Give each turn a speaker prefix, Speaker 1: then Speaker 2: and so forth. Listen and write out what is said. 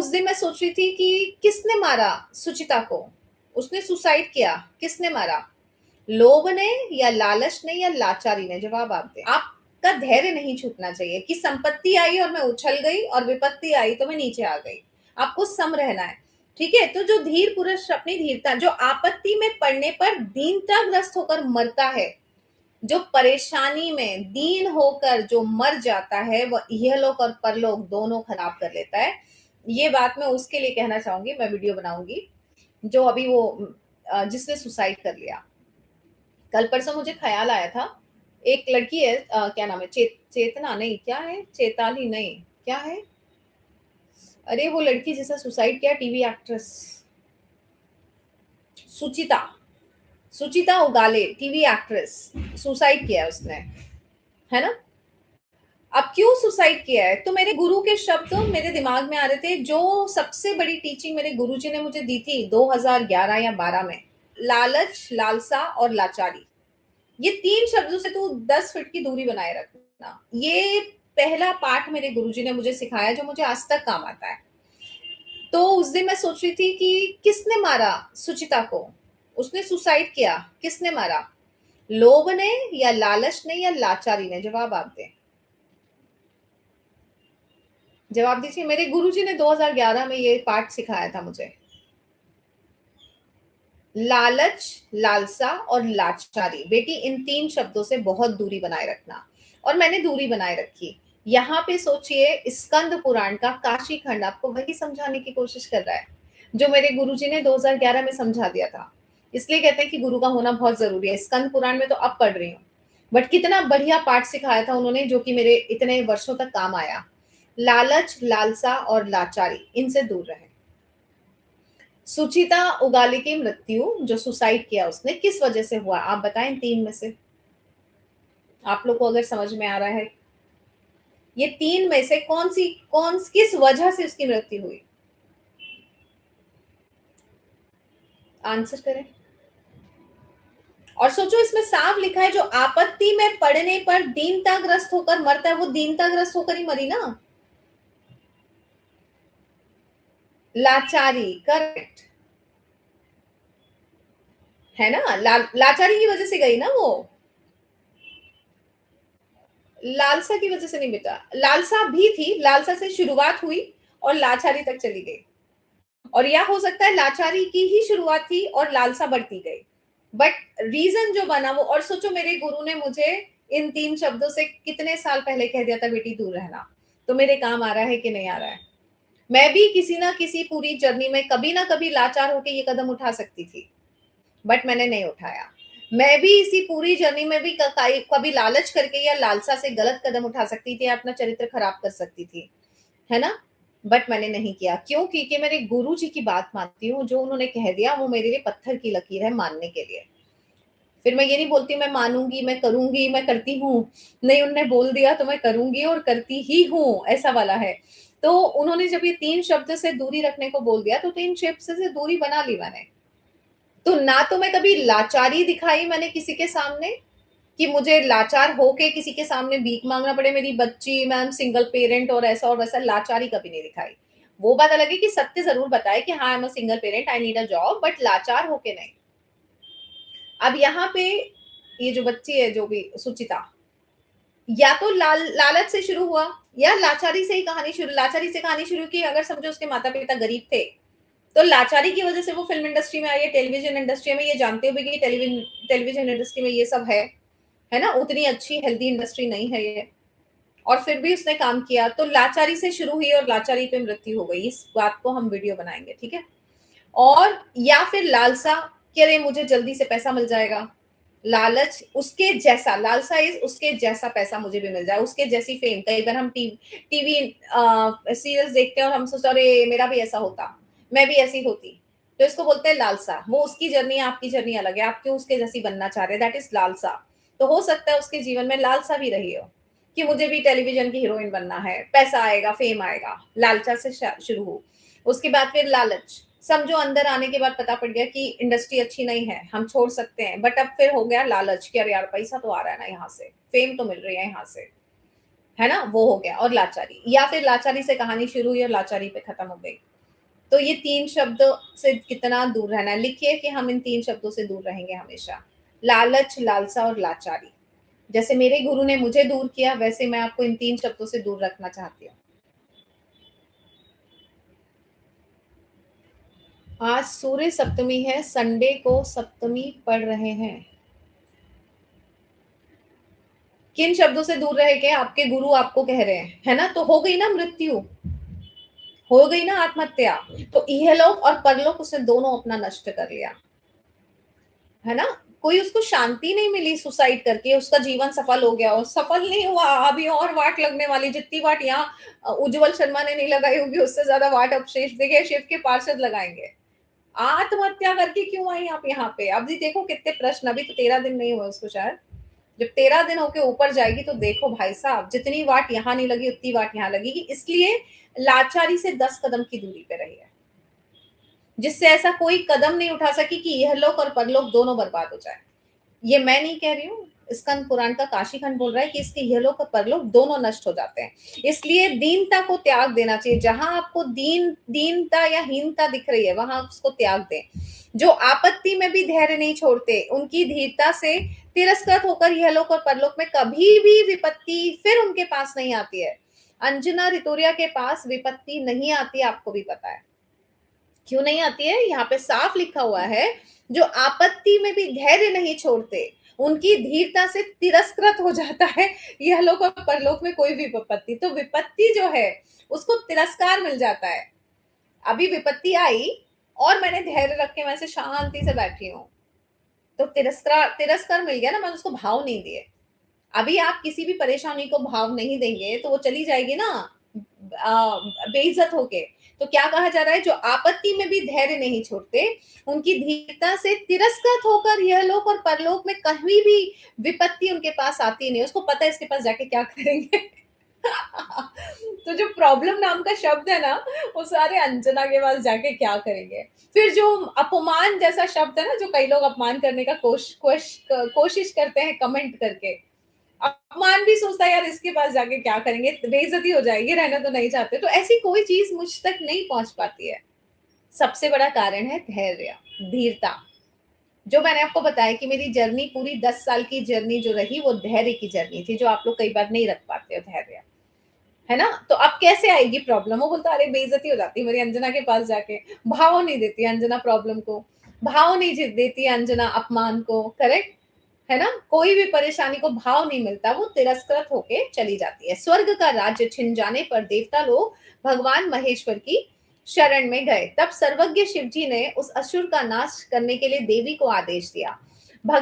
Speaker 1: उस दिन मैं सोच रही थी कि किसने मारा सुचिता को? उसने सुसाइड किया, किसने मारा? लोभ ने या लालच ने या लाचारी ने? जवाब आप दें। आपका धैर्य नहीं छूटना चाहिए कि संपत्ति आई और मैं उछल गई और विपत्ति आई तो मैं नीचे आ गई। आपको सम रहना है, ठीक है? तो जो धीर पुरुष अपनी धीरता, जो आपत्ति में पड़ने पर दीनताग्रस्त होकर मरता है, जो परेशानी में दीन होकर जो मर जाता है, वह इहलोक और परलोक दोनों खराब कर लेता है। ये बात मैं उसके लिए कहना चाहूंगी, मैं वीडियो बनाऊंगी, जो अभी वो जिसने सुसाइड कर लिया। कल परसों मुझे ख्याल आया था, एक लड़की है, क्या नाम है, चेतना नहीं, क्या है, चेताली नहीं, क्या है, अरे वो लड़की जिसने सुसाइड किया, टीवी एक्ट्रेस सुचिता, सुचिता उगाले, टीवी एक्ट्रेस, सुसाइड किया उसने, है ना? अब क्यों सुसाइड किया है? तो मेरे गुरु के शब्द मेरे दिमाग में आ रहे थे, जो सबसे बड़ी टीचिंग मेरे गुरुजी ने मुझे दी थी 2011 या 12 में। लालच, लालसा और लाचारी, ये 3 शब्दों से तू 10 फीट की दूरी बनाए रखना। ये पहला पाठ मेरे गुरुजी ने मुझे सिखाया, जो मुझे आज तक काम आता है। तो उस दिन मैं सोच रही थी कि किसने मारा सुचिता को? उसने सुसाइड किया, किसने मारा? लोभ ने या लालच ने या लाचारी ने? जवाब आप दें। जवाब दीजिए। मेरे गुरुजी ने 2011 में ये पाठ सिखाया था मुझे। लालच, लालसा और लाचारी, बेटी इन 3 शब्दों से बहुत दूरी बनाए रखना। और मैंने दूरी बनाए रखी। यहाँ पे सोचिए, स्कंद पुराण का काशी खंड आपको वही समझाने की कोशिश कर रहा है, जो मेरे गुरुजी ने 2011 में समझा दिया था। इसलिए कहते हैं कि गुरु का होना बहुत जरूरी है। स्कंद पुराण में तो अब पढ़ रही हूँ, बट कितना बढ़िया पाठ सिखाया था उन्होंने, जो कि मेरे इतने वर्षों तक काम आया। लालच, लालसा और लाचारी, इनसे दूर रहें। सुचिता उगाली की मृत्यु, जो सुसाइड किया उसने, किस वजह से हुआ? आप बताएं 3 में से। आप लोग को अगर समझ में आ रहा है, ये 3 में से कौन किस वजह से उसकी मृत्यु हुई? आंसर करें। और सोचो, इसमें साफ लिखा है, जो आपत्ति में पड़ने पर दीनताग्रस्त होकर मरता है, वो दीनताग्रस्त होकर ही मरी ना। लाचारी, करेक्ट है ना? लाचारी की वजह से गई ना वो। लालसा की वजह से नहीं बेटा, लालसा भी थी, लालसा से शुरुआत हुई और लाचारी तक चली गई। और या हो सकता है लाचारी की ही शुरुआत थी और लालसा बढ़ती गई, बट रीजन जो बना वो। और सोचो, मेरे गुरु ने मुझे इन 3 शब्दों से कितने साल पहले कह दिया था, बेटी दूर रहना। तो मेरे काम आ रहा है कि नहीं आ रहा है? मैं भी किसी ना किसी पूरी जर्नी में कभी ना कभी लाचार होकर ये कदम उठा सकती थी, बट मैंने नहीं उठाया। मैं भी इसी पूरी जर्नी में भी कभी लालच करके या लालसा से गलत कदम उठा सकती थी, अपना चरित्र खराब कर सकती थी, है ना? बट मैंने नहीं किया। क्यों? क्योंकि मेरे गुरु जी की बात मानती हूँ। जो उन्होंने कह दिया वो मेरे लिए पत्थर की लकीर है मानने के लिए। फिर मैं ये नहीं बोलती मैं मानूंगी, मैं करूंगी, मैं करती हूँ। नहीं, उन्होंने बोल दिया तो मैं करूंगी और करती ही हूँ, ऐसा वाला है। तो उन्होंने जब ये 3 शब्द से दूरी रखने को बोल दिया, तो 3 शब्द से दूरी बना ली मैंने। तो ना तो मैं कभी लाचारी दिखाई मैंने किसी के सामने, कि मुझे लाचार होके किसी के सामने भीख मांगना पड़े, मेरी बच्ची, मैम सिंगल पेरेंट और ऐसा और वैसा, लाचारी कभी नहीं दिखाई। वो बात अलग है कि सत्य जरूर बताए कि हाँ, I am a single parent, I need a job, but लाचार होके नहीं। अब यहाँ पे ये जो बच्ची है, जो भी सुचिता, या तो लालच से शुरू हुआ, या लाचारी से ही कहानी शुरू, लाचारी से कहानी शुरू की। अगर समझो उसके माता पिता गरीब थे, तो लाचारी की वजह से वो फिल्म इंडस्ट्री में आई है, टेलीविजन इंडस्ट्री में, ये जानते हुए कि टेलीविजन इंडस्ट्री में ये सब है ना? उतनी अच्छी हेल्दी इंडस्ट्री नहीं है ये, और फिर भी उसने काम किया। तो लाचारी से शुरू हुई और लाचारी पे मृत्यु हो गई। इस बात को हम वीडियो बनाएंगे, ठीक है? और या फिर लालसा, कि अरे मुझे जल्दी से पैसा मिल जाएगा। लालच, उसके जैसा, लालसा इज उसके जैसा पैसा मुझे भी मिल जाए, उसके जैसी फेम। कई बार हम टीवी सीरियल्स देखते हैं और हम सोचते हैं अरे मेरा भी ऐसा होता, मैं भी ऐसी होती। तो इसको बोलते हैं लालसा। वो उसकी जर्नी है, आपकी जर्नी अलग है, आप क्यों उसके जैसी बनना चाह रहे हैं, दैट इज लालसा। तो हो सकता है उसके जीवन में लालसा भी रही हो, कि मुझे भी टेलीविजन की हीरोइन बनना है, पैसा आएगा, फेम आएगा। लालचा से शुरू हो, उसके बाद फिर लालच। समझो अंदर आने के बाद पता पड़ गया कि इंडस्ट्री अच्छी नहीं है, हम छोड़ सकते हैं, बट अब फिर हो गया लालच कि अरे यार पैसा तो आ रहा है ना यहाँ से, फेम तो मिल रही है यहाँ से, है ना? वो हो गया और लाचारी, या फिर लाचारी से कहानी शुरू हुई और लाचारी पे खत्म हो गई। तो ये 3 शब्द से कितना दूर रहना है? लिखिए कि हम इन 3 शब्दों से दूर रहेंगे हमेशा। लालच, लालसा और लाचारी। जैसे मेरे गुरु ने मुझे दूर किया, वैसे मैं आपको इन 3 शब्दों से दूर रखना चाहती हूँ। आज सूर्य सप्तमी है, संडे को सप्तमी पढ़ रहे हैं। किन शब्दों से दूर रह के आपके गुरु आपको कह रहे हैं, है ना? तो हो गई ना मृत्यु, हो गई ना आत्महत्या। तो इहलोक और परलोक उसने दोनों अपना नष्ट कर लिया, है ना? कोई उसको शांति नहीं मिली सुसाइड करके, उसका जीवन सफल हो गया और सफल नहीं हुआ, अभी और वाट लगने वाली, जितनी वाट यहाँ उज्जवल शर्मा ने नहीं लगाई होगी, उससे ज्यादा वाट अब शेष देखिए शिव के पार्षद लगाएंगे। आत्महत्या करके क्यों आई आप यहाँ पे? अभी देखो कितने प्रश्न, अभी तो 13 दिन नहीं हुआ उसको शायद। जब 13 दिन होके ऊपर जाएगी तो देखो भाई साहब, जितनी वाट यहाँ नहीं लगी उतनी वाट यहाँ लगेगी। इसलिए लाचारी से 10 कदम की दूरी पे रहिए, जिससे ऐसा कोई कदम नहीं उठा सके कि यह लोक और परलोक दोनों बर्बाद हो जाए। ये मैं नहीं कह रही हूँ, स्कंद पुराण का काशी खंड बोल रहा है कि इसके यहलोक और परलोक दोनों नष्ट हो जाते हैं। इसलिए दीनता को त्याग देना चाहिए। जहां आपको दीनता या हीनता दिख रही है, वहां उसको त्याग दें। जो आपत्ति में भी धैर्य नहीं छोड़ते, उनकी धीरता से तिरस्कृत होकर यहलोक और परलोक में कभी भी विपत्ति फिर उनके पास नहीं आती है। अंजना रितोरिया के पास विपत्ति नहीं आती, आपको भी पता है क्यों नहीं आती है? यहाँ पे साफ लिखा हुआ है, जो आपत्ति में भी धैर्य नहीं छोड़ते, उनकी धीरता से तिरस्कृत हो जाता है यहलोक और परलोक में कोई भी विपत्ति। तो विपत्ति जो है उसको तिरस्कार मिल जाता है। अभी विपत्ति आई और मैंने धैर्य रख के वैसे शांति से बैठी हूँ, तो तिरस्कार तिरस्कार मिल गया ना, मैंने उसको भाव नहीं दिए। अभी आप किसी भी परेशानी को भाव नहीं देंगे तो वो चली जाएगी ना बेइज्जत होके। तो क्या कहा जा रहा है, जो आपत्ति में भी धैर्य नहीं छोड़ते, उनकी धीरता से तिरस्कृत होकर यह लोक और परलोक में कभी भी विपत्ति उनके पास आती नहीं, उसको पता है इसके पास जाके क्या करेंगे। तो जो प्रॉब्लम नाम का शब्द है ना, वो सारे अंजना के पास जाके क्या करेंगे। फिर जो अपमान जैसा शब्द है ना, जो कई लोग अपमान करने का कोशिश करते हैं कमेंट करके, अपमान भी सोचता है यार इसके पास जाके क्या करेंगे, बेइज्जती हो जाएगी, रहना तो नहीं चाहते। तो ऐसी कोई चीज मुझ तक नहीं पहुंच पाती है। सबसे बड़ा कारण है धैर्य, धीरता। जो मैंने आपको बताया कि मेरी जर्नी पूरी 10 साल की जर्नी जो रही, वो धैर्य की जर्नी थी, जो आप लोग कई बार नहीं रख पाते हो धैर्य, है ना? तो अब कैसे आएगी प्रॉब्लम? वो बोलता अरे बेइज्जती हो जाती है मेरी अंजना के पास जाके, भाव नहीं देती अंजना प्रॉब्लम को, भाव नहीं देती अंजना अपमान को, करेक्ट है ना? कोई भी परेशानी को भाव नहीं मिलता, वो तिरस्कृत होके चली जाती है। स्वर्ग का राज्य छिन जाने पर देवता लोग भगवान महेश्वर की शरण में गए। तब सर्वज्ञ शिव जी ने उस असुर का नाश करने के लिए देवी को आदेश दिया। भगवान